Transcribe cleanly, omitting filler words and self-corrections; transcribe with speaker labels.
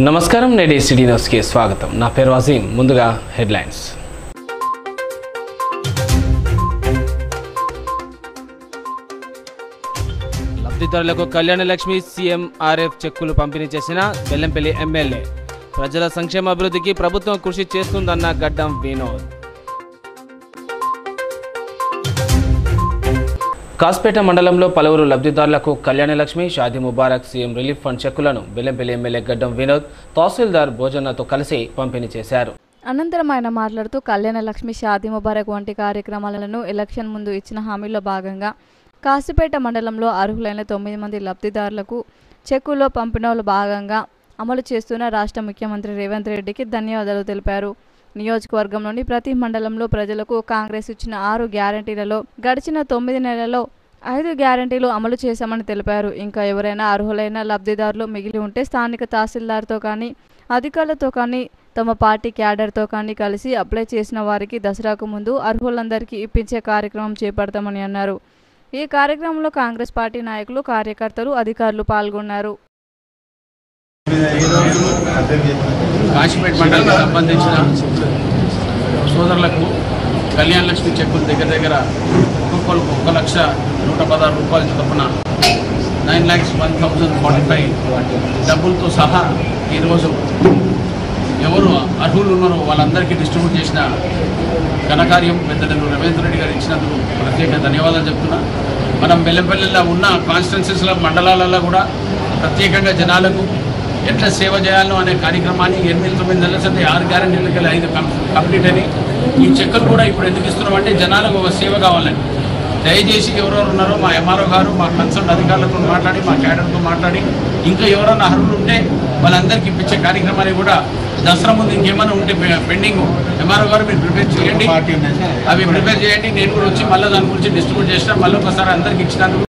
Speaker 1: నమస్కారం నేటి city news కి స్వాగతం। నా పేరు వసీం। ముందుగా హెడ్లైన్స్। లబ్ధిదారులకు కళ్యాణ లక్ష్మి సీఎంఆర్ఎఫ్ చెక్కులు పంపిణీ చేసిన బెల్లంపల్లి ఎమ్మెల్యే। ప్రజల సంక్షేమ అభివృద్ధికి ప్రభుత్వం కృషి చేస్తుందన్న గడ్డం వినోద్। కాస్పేట మండలంలో పలువురు లబ్ధిదారులకు Kalyana Lakshmi Shaadi Mubarak CM relief fund చెక్కులను బెల్లంపల్లి ఎమ్మెల్యే గడ్డం వినోద్ తహసీల్దార్ భోజనతో కలిసి పంపిణీ చేశారు।
Speaker 2: అనంతరం ఆయన మాట్లాడుతూ కళ్యాణ లక్ష్మి షాదీ ముబారక్ వంటి కార్యక్రమాలను ఎలక్షన్ ముందు ఇచ్చిన హామీలో భాగంగా కాసిపేట మండలంలో అర్హులైన 9 మంది లబ్ధిదారులకు చెక్కుల్లో పంపిణీలో భాగంగా అమలు చేస్తున్న రాష్ట్ర ముఖ్యమంత్రి రేవంత్ రెడ్డికి ధన్యవాదాలు తెలిపారు। నియోజకవర్గంలోని ప్రతి మండలంలో ప్రజలకు కాంగ్రెస్ ఇచ్చిన 6 గ్యారెంటీలలో గడిచిన 9 నెలల్లో 5 గ్యారెంటీలు అమలు చేశామని తెలిపారు। ఇంకా ఎవరైనా అర్హులైన లబ్ధిదారులు మిగిలి ఉంటే స్థానిక తహసీల్దార్తో కానీ అధికారులతో కానీ తమ పార్టీ క్యాడర్తో కానీ కలిసి అప్లై చేసిన వారికి దసరాకు ముందు అర్హులందరికీ ఇప్పించే కార్యక్రమం చేపడతామని అన్నారు। ఈ కార్యక్రమంలో కాంగ్రెస్ పార్టీ నాయకులు కార్యకర్తలు అధికారులు పాల్గొన్నారు।
Speaker 3: కాశీపేట మండలానికి సంబంధించిన సోదరులకు కళ్యాణ లక్ష్మి చెక్కులు దగ్గర ఒక్కొక్కరికి 1,116,000 రూపాయల చొప్పున 9,01,045 డబ్బులతో సహా ఈరోజు ఎవరు అర్హులు ఉన్నారో వాళ్ళందరికీ డిస్ట్రిబ్యూట్ చేసిన ఘనకార్యం పెద్దలు రేవంత్ రెడ్డి గారు ఇచ్చినందుకు ప్రత్యేక ధన్యవాదాలు చెప్తున్నా। మనం బెల్లంపల్లిలో ఉన్న కాన్స్టిట్యున్సీస్ల మండలాలలో కూడా ప్రత్యేకంగా జనాలకు ఎట్లా సేవ చేయాలో అనే కార్యక్రమాన్ని 8-9 నెలల సంది 6 గ్యారెంటీలకి 5 కంప్లీట్ అని ఈ చెక్కులు కూడా ఇప్పుడు ఎందుకు ఇస్తున్నామంటే జనాలకు ఒక సేవ కావాలని దయచేసి ఎవరెవరు ఉన్నారో మా ఎంఆర్ఓ గారు మా కన్సల్ట్ అధికారులతో మాట్లాడి మా క్యాడర్తో మాట్లాడి ఇంకా ఎవరైనా అర్హులు ఉంటే వాళ్ళందరికీ ఇప్పించే కార్యక్రమాన్ని కూడా దసరా ముందు ఇంకేమైనా ఉంటే పెండింగ్ ఎంఆర్ఓ గారు మీరు ప్రిపేర్ చేయండి, అవి ప్రిపేర్ చేయండి। నేను కూడా వచ్చి మళ్ళీ దాని గురించి డిస్ట్రిబ్యూట్ చేసినా మళ్ళీ ఒకసారి అందరికి ఇచ్చినందుకు